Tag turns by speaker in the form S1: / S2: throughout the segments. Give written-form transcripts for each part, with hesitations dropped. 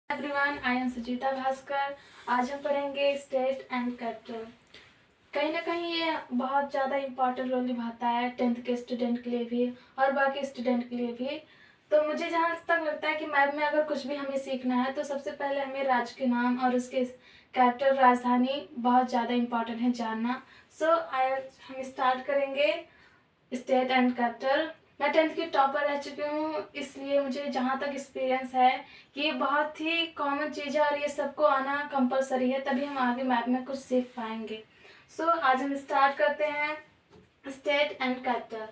S1: Everyone, I am Sujita Bhaskar. आज हम पढ़ेंगे स्टेट एंड कैपिटल। कहीं ना कहीं ये बहुत ज़्यादा इम्पोर्टेंट रोल निभाता है 10th के स्टूडेंट के लिए भी और बाकी स्टूडेंट के लिए भी। तो मुझे जहाँ तक लगता है कि मैप में अगर कुछ भी हमें सीखना है तो सबसे पहले हमें राज्य के नाम और उसके कैपिटल राजधानी बहुत ज़्यादा इम्पोर्टेंट है जानना। आज हम स्टार्ट करेंगे स्टेट एंड कैपिटल। मैं 10th की टॉपर रह चुकी हूँ, इसलिए मुझे जहाँ तक एक्सपीरियंस है कि ये बहुत ही कॉमन चीज़ है और ये सबको आना कंपलसरी है, तभी हम आगे मैप में कुछ सीख पाएंगे। आज हम स्टार्ट करते हैं स्टेट एंड कैपिटल।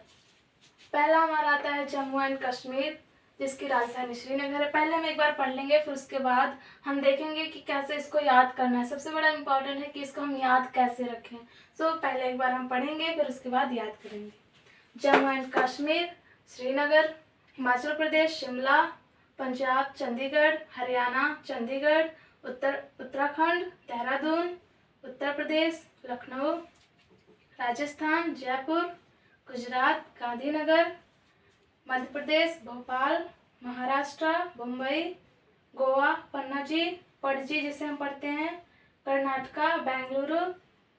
S1: पहला हमारा आता है जम्मू एंड कश्मीर, जिसकी राजधानी श्रीनगर है। पहले हम एक बार पढ़ लेंगे, फिर उसके बाद हम देखेंगे कि कैसे इसको याद करना है। सबसे बड़ा इम्पोर्टेंट है कि इसको हम याद कैसे रखें। पहले एक बार हम पढ़ेंगे, फिर उसके बाद याद करेंगे। जम्मू एंड कश्मीर श्रीनगर, हिमाचल प्रदेश शिमला, पंजाब चंडीगढ़, हरियाणा चंडीगढ़, उत्तराखंड देहरादून, उत्तर प्रदेश लखनऊ, राजस्थान जयपुर, गुजरात गांधीनगर, मध्य प्रदेश भोपाल, महाराष्ट्र मुंबई, गोवा पन्नाजी पणजी जिसे हम पढ़ते हैं, कर्नाटका बेंगलुरु,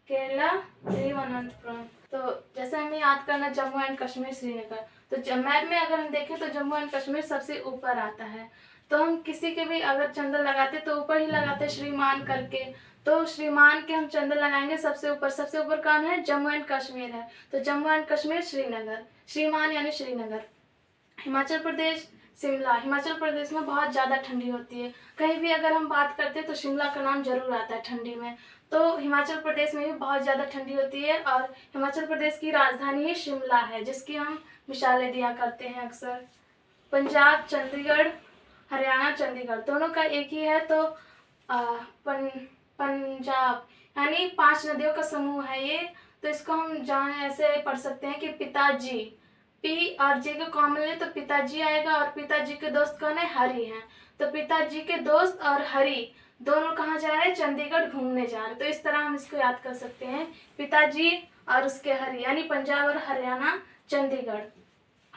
S1: केरला तिरुवनंतपुरम। तो जैसे हमें याद करना जम्मू एंड कश्मीर श्रीनगर, तो मैप में अगर हम देखें तो जम्मू एंड कश्मीर सबसे ऊपर आता है। तो हम किसी के भी अगर चंदन लगाते तो ऊपर ही लगाते श्रीमान करके, तो श्रीमान के हम चंदन लगाएंगे सबसे ऊपर। सबसे ऊपर कौन है? जम्मू एंड कश्मीर है, तो जम्मू एंड कश्मीर श्रीनगर, श्रीमान यानी श्रीनगर। हिमाचल प्रदेश शिमला, हिमाचल प्रदेश में बहुत ज़्यादा ठंडी होती है। कहीं भी अगर हम बात करते हैं तो शिमला का नाम जरूर आता है ठंडी में। तो हिमाचल प्रदेश में भी बहुत ज़्यादा ठंडी होती है और हिमाचल प्रदेश की राजधानी ही शिमला है, जिसकी हम मिसालें दिया करते हैं अक्सर। पंजाब चंडीगढ़, हरियाणा चंडीगढ़, दोनों का एक ही है। तो पंजाब यानी 5 नदियों का समूह है ये। तो इसको हम जाने ऐसे पढ़ सकते हैं कि पिताजी, पी और जे को कॉमन ले तो पिताजी आएगा, और पिताजी के दोस्त कौन है? हरि हैं। तो पिताजी के दोस्त और हरि दोनों कहाँ जा रहे हैं? चंडीगढ़ घूमने जा रहे हैं। तो इस तरह हम इसको याद कर सकते हैं, पिताजी और उसके हरि, यानी पंजाब और हरियाणा चंडीगढ़।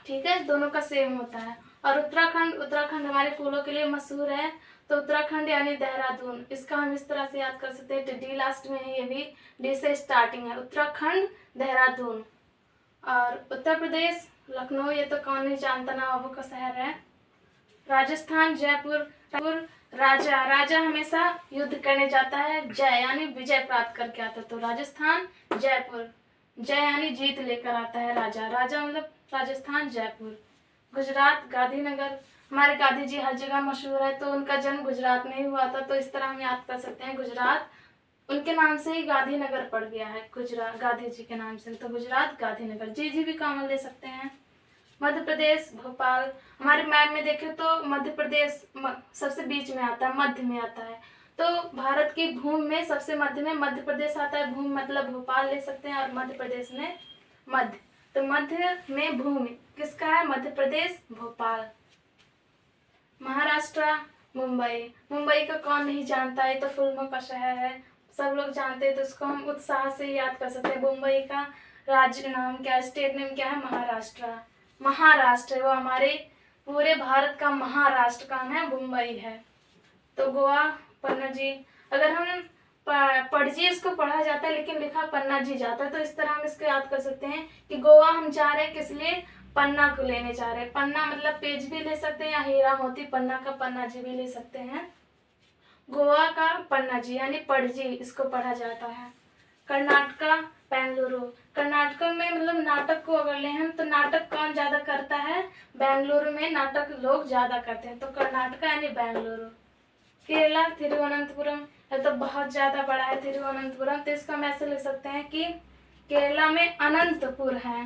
S1: ठीक है, दोनों का सेम होता है। और उत्तराखंड, उत्तराखंड हमारे फूलों के लिए मशहूर है, तो उत्तराखंड यानी देहरादून। इसका हम इस तरह से याद कर सकते हैं, डी लास्ट में है, ये भी डी से स्टार्टिंग है, उत्तराखंड देहरादून। और उत्तर प्रदेश लखनऊ, ये तो कौन नहीं जानता, नवाबों का शहर है। राजस्थान जयपुर, राजा, राजा हमेशा युद्ध करने जाता है, जय यानी विजय प्राप्त करके आता है। तो राजस्थान जयपुर, जय यानी जीत लेकर आता है राजा, राजा मतलब राजस्थान जयपुर। गुजरात गांधीनगर, हमारे गांधी जी हर जगह मशहूर है, तो उनका जन्म गुजरात में ही हुआ था। तो इस तरह हम याद कर सकते हैं, गुजरात उनके नाम से ही गांधीनगर पड़ गया है, गुजरात गांधी जी के नाम से, तो गुजरात गांधीनगर। जी भी कॉमन ले सकते हैं। मध्य प्रदेश भोपाल, हमारे मैप में देखें तो मध्य प्रदेश सबसे बीच में आता है, मध्य में आता है। तो भारत की भूमि में सबसे मध्य में मध्य प्रदेश आता है। भूमि मतलब भोपाल ले सकते हैं, और मध्य प्रदेश में मध्य, तो मध्य में भूमि किसका है? मध्य प्रदेश भोपाल। महाराष्ट्र मुंबई, मुंबई का कौन नहीं जानता, है तो फिल्मों का शहर है, सब लोग जानते हैं। तो इसको हम उत्साह से याद कर सकते हैं। मुंबई का राज्य नाम क्या है, स्टेट नेम क्या है? महाराष्ट्र। महाराष्ट्र वो हमारे पूरे भारत का महाराष्ट्र का नाम है, मुंबई है। तो गोवा पन्नाजी, अगर हम पणजी इसको पढ़ा जाता है लेकिन लिखा पन्नाजी जाता है, तो इस तरह हम इसको याद कर सकते हैं कि गोवा हम जा रहे हैं किस लिए? पन्ना को लेने जा रहे हैं। पन्ना मतलब पेज भी ले सकते हैं, या हीरा मोती, पन्ना का पन्नाजी भी ले सकते हैं। गोवा का पन्नाजी यानी पणजी इसको पढ़ा जाता है। कर्नाटका बेंगलुरु, कर्नाटक में मतलब नाटक को अगर लें हम तो नाटक कौन ज्यादा करता है? बेंगलुरु में नाटक लोग ज्यादा करते हैं, तो कर्नाटका यानी बेंगलुरु। केरला तिरुवनंतपुरम, यह तो बहुत ज्यादा बड़ा है तिरुवनंतपुरम, तो इसको हम ऐसे लिख सकते हैं कि केरला में अनंतपुर है।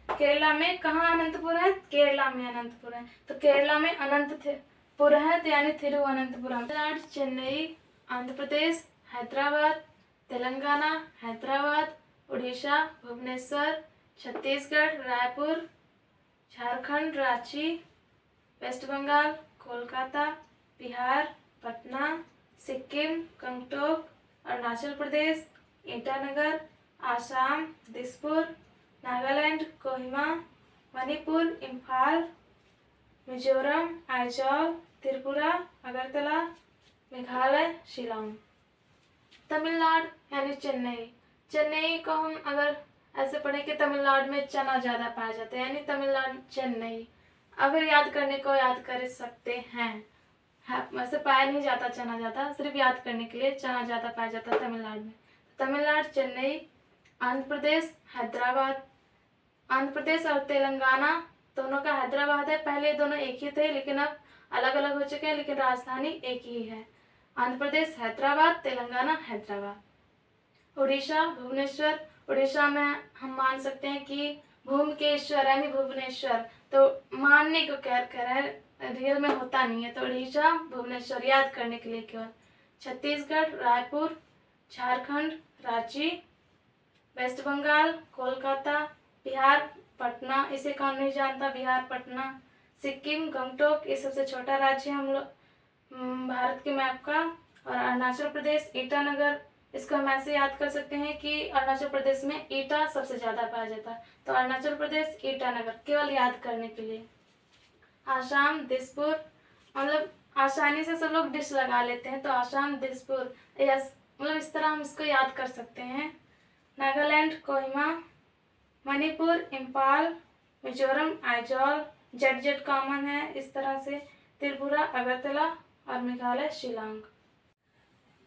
S1: केरला में कहाँ अनंतपुर है? केरला में अनंतपुर है, तो केरला में अनंतपुर है, तो यानी तिरुवनंतपुरम। चेन्नई आंध्र प्रदेश, हैदराबाद तेलंगाना, हैदराबाद उड़ीसा भुवनेश्वर, छत्तीसगढ़ रायपुर, झारखंड रांची, वेस्ट बंगाल कोलकाता, बिहार पटना, सिक्किम गंगटोक, अरुणाचल प्रदेश ईटानगर, आसाम दिसपुर, नागालैंड कोहिमा, मणिपुर इम्फाल, मिजोरम आइजॉल, त्रिपुरा अगरतला, मेघालय शिलोंग। तमिलनाडु यानी चेन्नई। चेन्नई को हम अगर ऐसे पढ़ें कि तमिलनाडु में चना ज़्यादा पाया जाता है, यानी तमिलनाडु चेन्नई। अगर याद करने को याद कर सकते हैं, वैसे पाया नहीं जाता चना ज़्यादा, सिर्फ याद करने के लिए चना ज़्यादा पाया जाता है तमिलनाडु में। तमिलनाडु चेन्नई। आंध्र प्रदेश हैदराबाद। आंध्र प्रदेश और तेलंगाना दोनों का हैदराबाद है। पहले दोनों एक ही थे, लेकिन अब अलग अलग हो चुके हैं, लेकिन राजधानी एक ही है। आंध्र प्रदेश हैदराबाद, तेलंगाना हैदराबाद। उड़ीसा भुवनेश्वर। उड़ीसा में हम मान सकते हैं कि भूमि के ईश्वर यानी भुवनेश्वर, तो मानने को कह रहा है, रियल में होता नहीं है, तो उड़ीसा भुवनेश्वर याद करने के लिए केवल। छत्तीसगढ़ रायपुर। झारखंड रांची। वेस्ट बंगाल कोलकाता। बिहार पटना, इसे कौन नहीं जानता, बिहार पटना। सिक्किम गंगटोक, ये सबसे छोटा राज्य है हम लोग भारत के मैप का। और अरुणाचल प्रदेश ईटानगर, इसको हम ऐसे याद कर सकते हैं कि अरुणाचल प्रदेश में ईटा सबसे ज़्यादा पाया जाता है, तो अरुणाचल प्रदेश ईटानगर, केवल याद करने के लिए। आसाम दिसपुर, मतलब आसानी से सब लोग डिश लगा लेते हैं, तो आसाम दिसपुर, यस, मतलब इस तरह हम इसको याद कर सकते हैं। नागालैंड कोहिमा। मणिपुर इम्फाल। मिजोरम आइजॉल, जेड कॉमन है इस तरह से। त्रिपुरा अगरतला और मेघालय शिलोंग।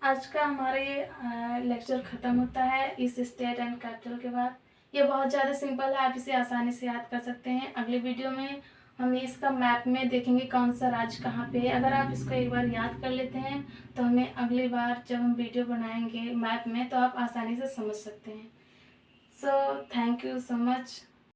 S1: आज का हमारा ये लेक्चर ख़त्म होता है इस स्टेट एंड कैपिटल के बाद। ये बहुत ज़्यादा सिंपल है, आप इसे आसानी से याद कर सकते हैं। अगले वीडियो में हम इसका मैप में देखेंगे कौन सा राज्य कहाँ पे है। अगर आप इसको एक बार याद कर लेते हैं तो हमें अगली बार जब हम वीडियो बनाएंगे मैप में, तो आप आसानी से समझ सकते हैं। So thank you so much.